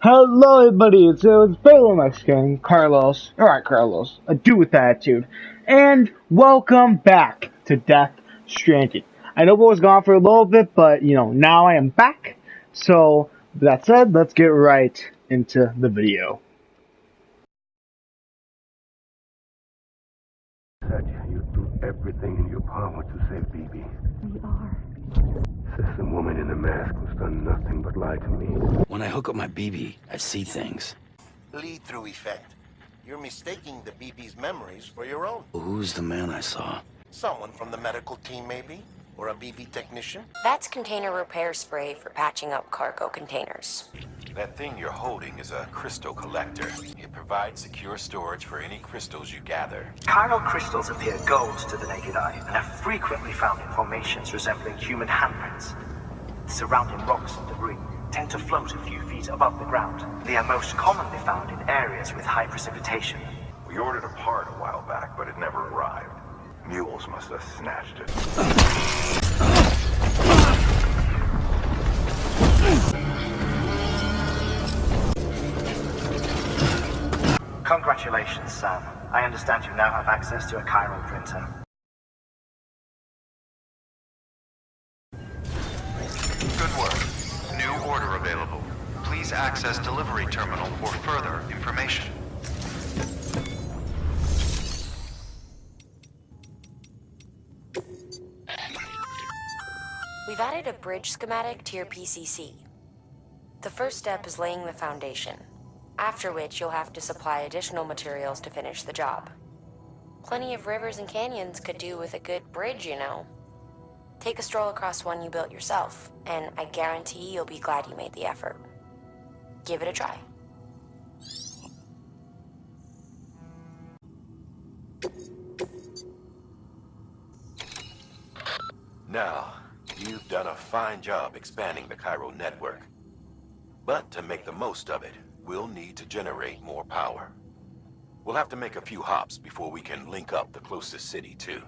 Hello, everybody. It's fellow Mexican Carlos. All right, Carlos, a dude with attitude, and welcome back to Death Stranding. I know I was gone for a little bit, but now I am back. So that said, let's get right into the video. Said you do everything in your power to save Bibi. We are. Says the woman in the mask who's done nothing but lie to me. When I hook up my BB, I see things. Bleed-through effect. You're mistaking the BB's memories for your own. Who's the man I saw? Someone from the medical team, maybe? Or a BB technician? That's container repair spray for patching up cargo containers. That thing you're holding is a crystal collector. It provides secure storage for any crystals you gather. Chiral crystals appear gold to the naked eye and are frequently found in formations resembling human handprints. The surrounding rocks and debris tend to float a few feet above the ground. They are most commonly found in areas with high precipitation. We ordered a part a while back, but it never arrived. Mules must have snatched it. Congratulations, Sam. I understand you now have access to a chiral printer. Good work. New order available. Please access delivery terminal for further information. We've added a bridge schematic to your PCC. The first step is laying the foundation, after which you'll have to supply additional materials to finish the job. Plenty of rivers and canyons could do with a good bridge, you know. Take a stroll across one you built yourself, and I guarantee you'll be glad you made the effort. Give it a try. Now, you've done a fine job expanding the chiral network. But to make the most of it, we'll need to generate more power. We'll have to make a few hops before we can link up the closest city, too.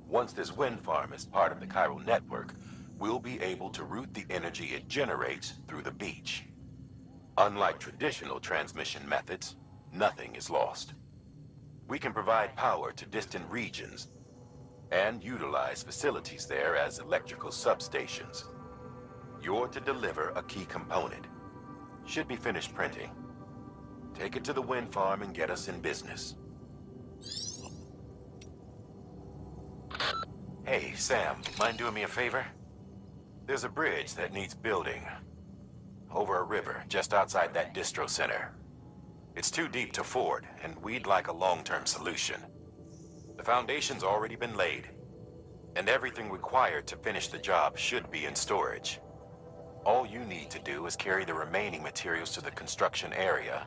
Once this wind farm is part of the chiral network, we'll be able to route the energy it generates through the beach. Unlike traditional transmission methods, nothing is lost. We can provide power to distant regions and utilize facilities there as electrical substations. You're to deliver a key component. Should be finished printing. Take it to the wind farm and get us in business. Hey, Sam, mind doing me a favor? There's a bridge that needs building. Over a river, just outside that distro center. It's too deep to ford, and we'd like a long-term solution. The foundation's already been laid, and everything required to finish the job should be in storage. All you need to do is carry the remaining materials to the construction area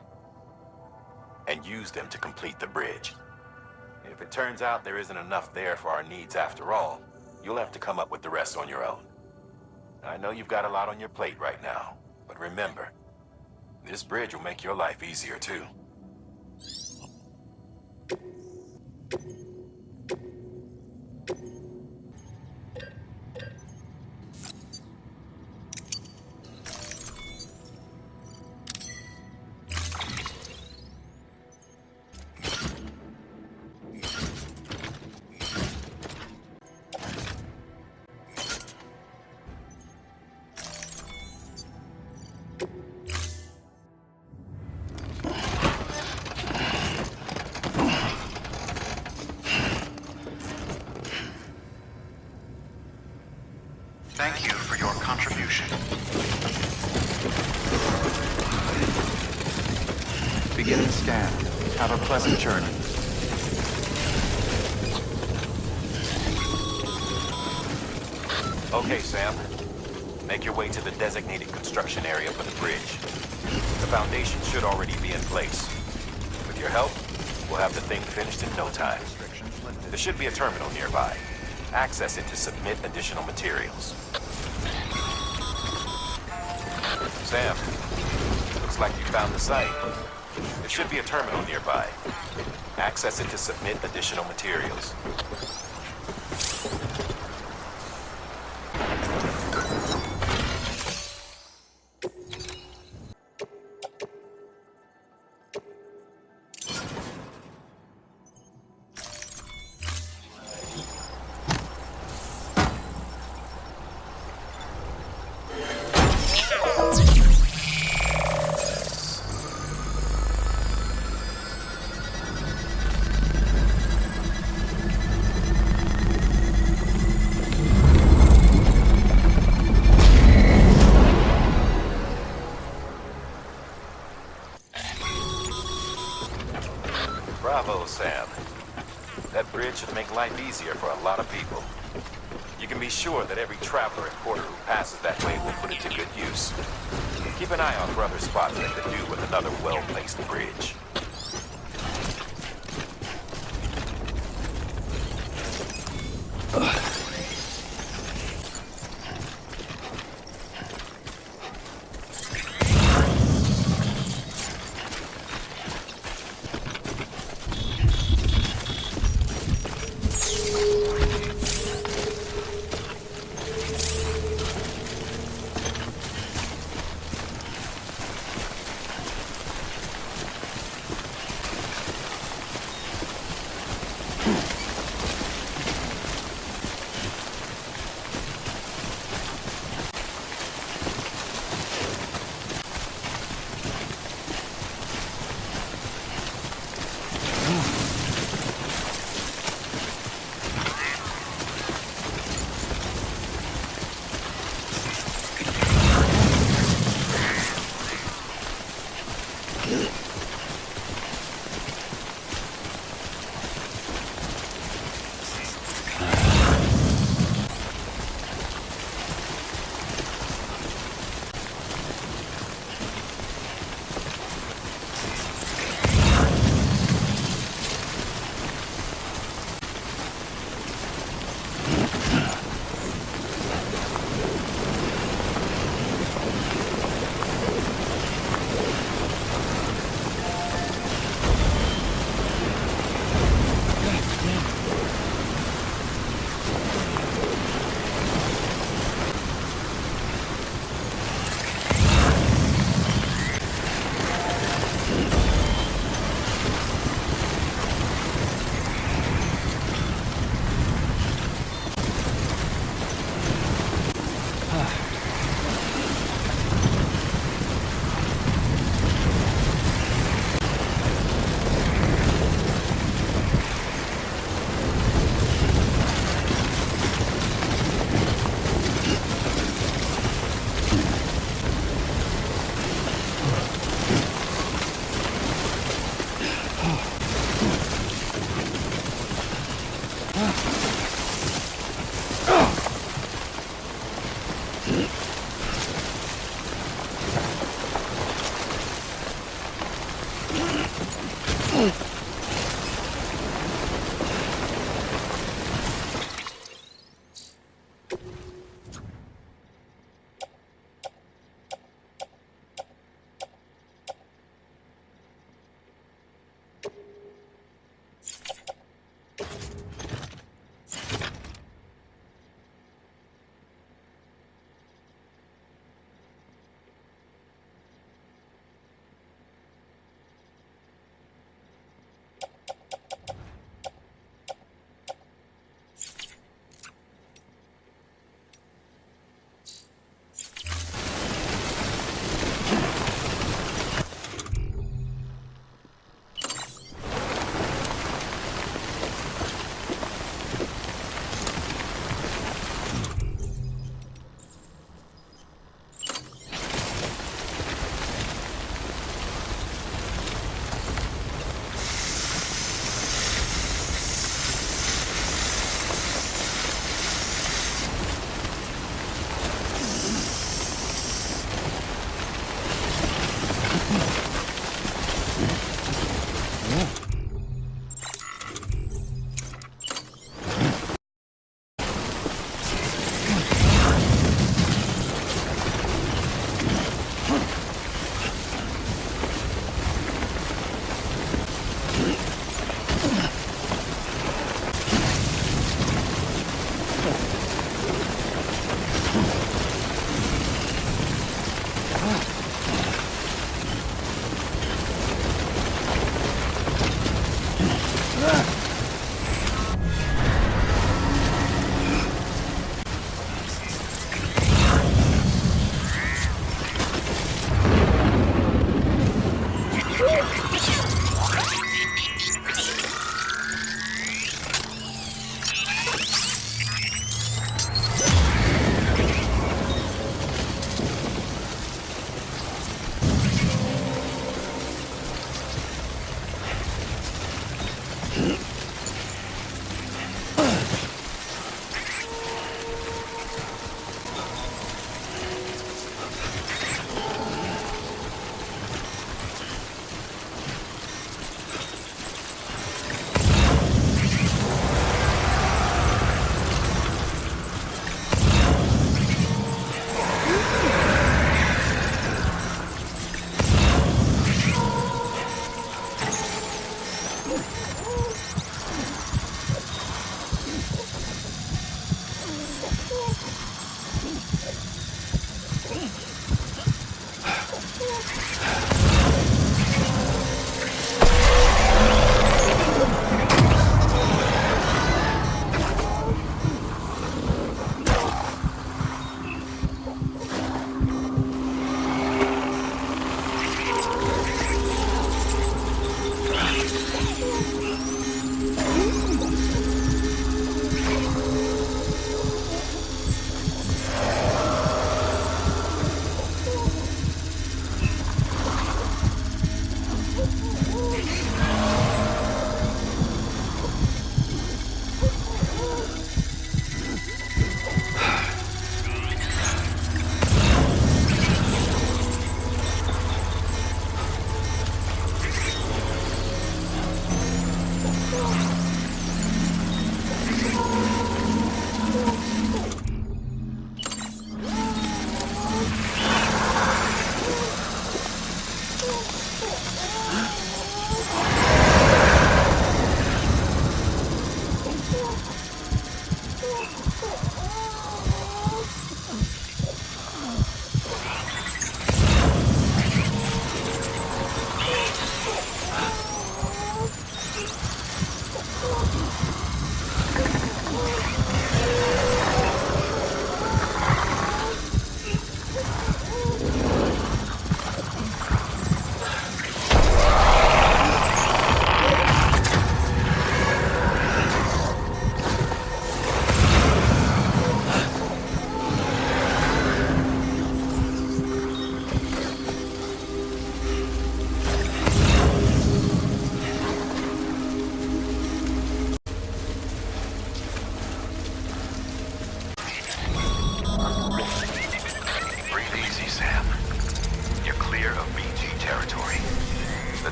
and use them to complete the bridge. If it turns out there isn't enough there for our needs after all, you'll have to come up with the rest on your own. I know you've got a lot on your plate right now, but remember, this bridge will make your life easier too. Thank you for your contribution. Beginning scan. Have a pleasant journey. Okay, Sam. Make your way to the designated construction area for the bridge. The foundation should already be in place. With your help, we'll have the thing finished in no time. There should be a terminal nearby. Access it to submit additional materials. Sam, looks like you found the site. There should be a terminal nearby. Access it to submit additional materials. That bridge should make life easier for a lot of people. You can be sure that every traveler and porter who passes that way will put it to good use. Keep an eye out for other spots that could do with another well-placed bridge.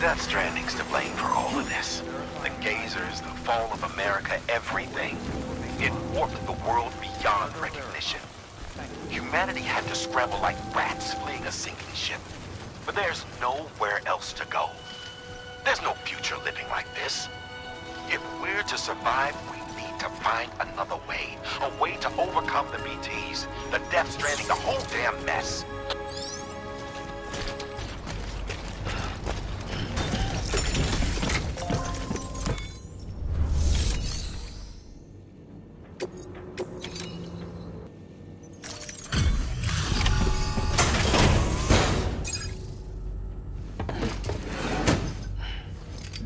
Death Stranding's to blame for all of this. The gazers, the fall of America, everything. It warped the world beyond recognition. Humanity had to scramble like rats fleeing a sinking ship. But there's nowhere else to go. There's no future living like this. If we're to survive, we need to find another way. A way to overcome the BTs, the Death Stranding, the whole damn mess.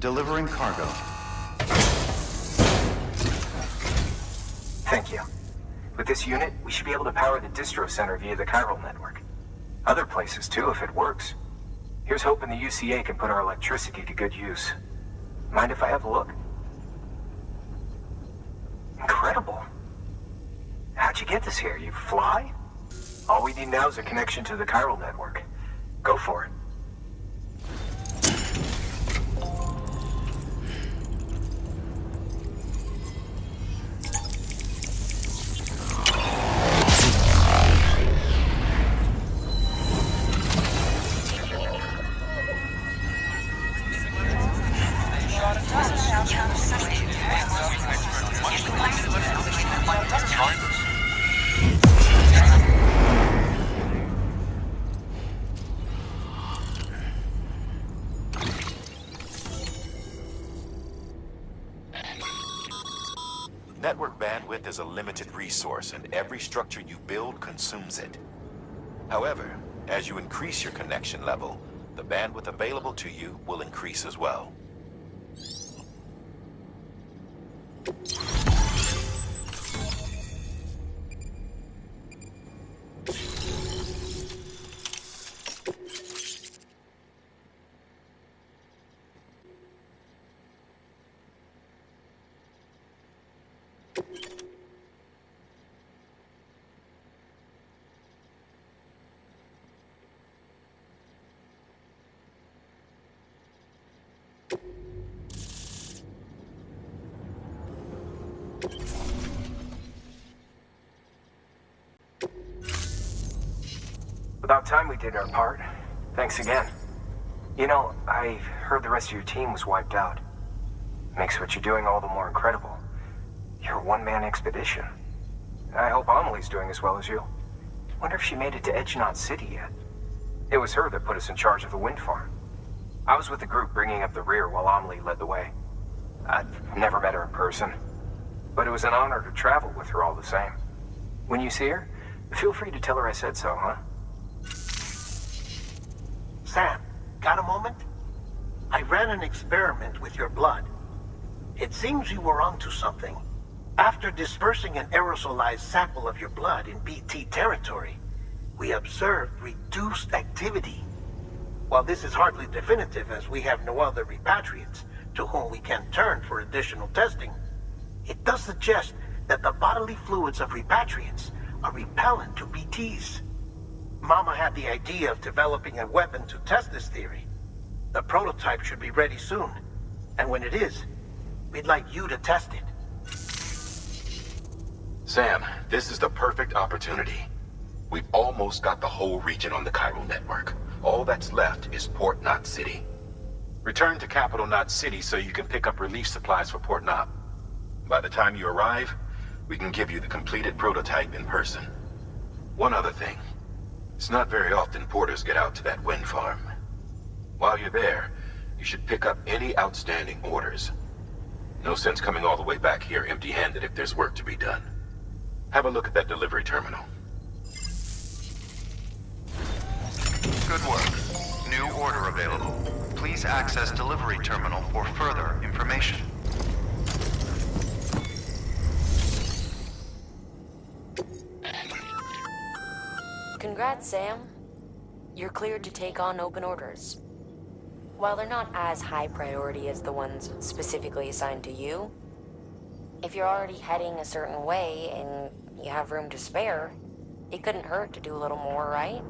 Delivering cargo. Thank you. With this unit, we should be able to power the distro center via the chiral network. Other places too, if it works. Here's hoping the UCA can put our electricity to good use. Mind if I have a look? Incredible. How'd you get this here? You fly? All we need now is a connection to the chiral network. Go for it. Network bandwidth is a limited resource, and every structure you build consumes it. However, as you increase your connection level, the bandwidth available to you will increase as well. About time we did our part. Thanks again. You know, I heard the rest of your team was wiped out. Makes what you're doing all the more incredible. You're a one-man expedition. I hope Amelie's doing as well as you. Wonder if she made it to Edge Knot City yet. It was her that put us in charge of the wind farm. I was with the group bringing up the rear while Amelie led the way. I've never met her in person, but it was an honor to travel with her all the same. When you see her, feel free to tell her I said so, huh? Sam, got a moment? I ran an experiment with your blood. It seems you were onto something. After dispersing an aerosolized sample of your blood in BT territory, we observed reduced activity. While this is hardly definitive as we have no other repatriates to whom we can turn for additional testing, it does suggest that the bodily fluids of repatriates are repellent to BTs. Mama had the idea of developing a weapon to test this theory. The prototype should be ready soon, and when it is, we'd like you to test it. Sam, this is the perfect opportunity. We've almost got the whole region on the Cairo network. All that's left is Port Knot City. Return to Capital Knot City so you can pick up relief supplies for Port Knot. By the time you arrive, we can give you the completed prototype in person. One other thing. It's not very often porters get out to that wind farm. While you're there, you should pick up any outstanding orders. No sense coming all the way back here empty-handed if there's work to be done. Have a look at that delivery terminal. Good work. New order available. Please access delivery terminal for further information. Congrats, Sam. You're cleared to take on open orders. While they're not as high priority as the ones specifically assigned to you, if you're already heading a certain way and you have room to spare, it couldn't hurt to do a little more, right?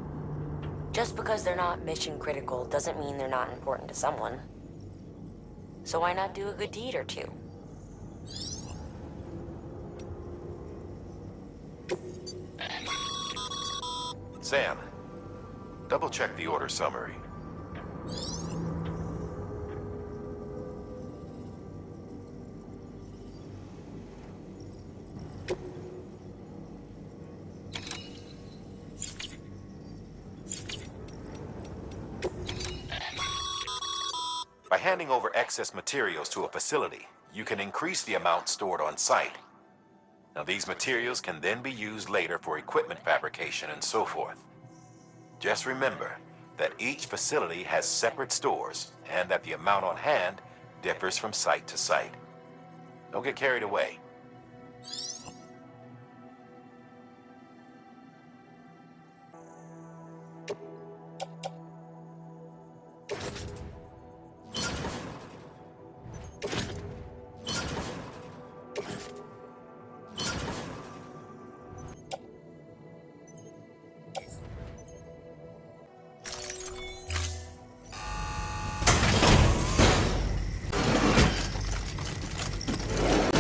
Just because they're not mission critical doesn't mean they're not important to someone. So why not do a good deed or two? Sam, double-check the order summary. By handing over excess materials to a facility, you can increase the amount stored on site. Now, these materials can then be used later for equipment fabrication and so forth. Just remember that each facility has separate stores and that the amount on hand differs from site to site. Don't get carried away.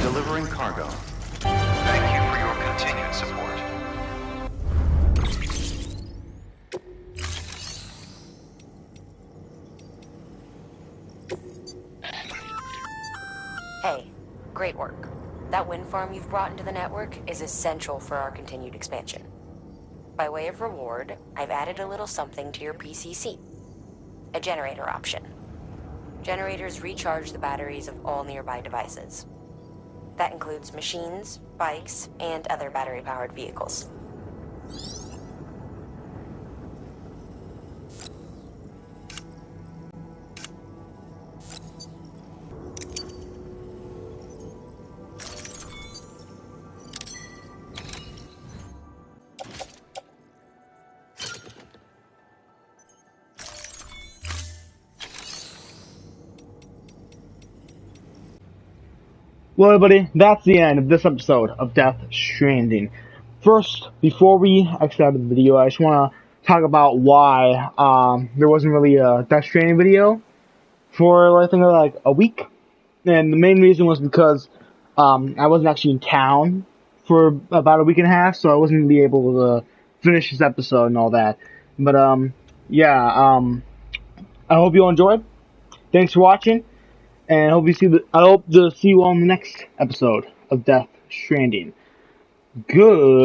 Delivering cargo. Thank you for your continued support. Hey, great work. That wind farm you've brought into the network is essential for our continued expansion. By way of reward, I've added a little something to your PCC. A generator option. Generators recharge the batteries of all nearby devices. That includes machines, bikes, and other battery-powered vehicles. Well, everybody, that's the end of this episode of Death Stranding. First, before we exit out of the video, I just want to talk about why there wasn't really a Death Stranding video for, I think, like a week. And the main reason was because I wasn't actually in town for about a week and a half, so I wasn't going to be able to finish this episode and all that. But, I hope you all enjoyed. Thanks for watching. And I hope to see you all in the next episode of Death Stranding. Goodbye.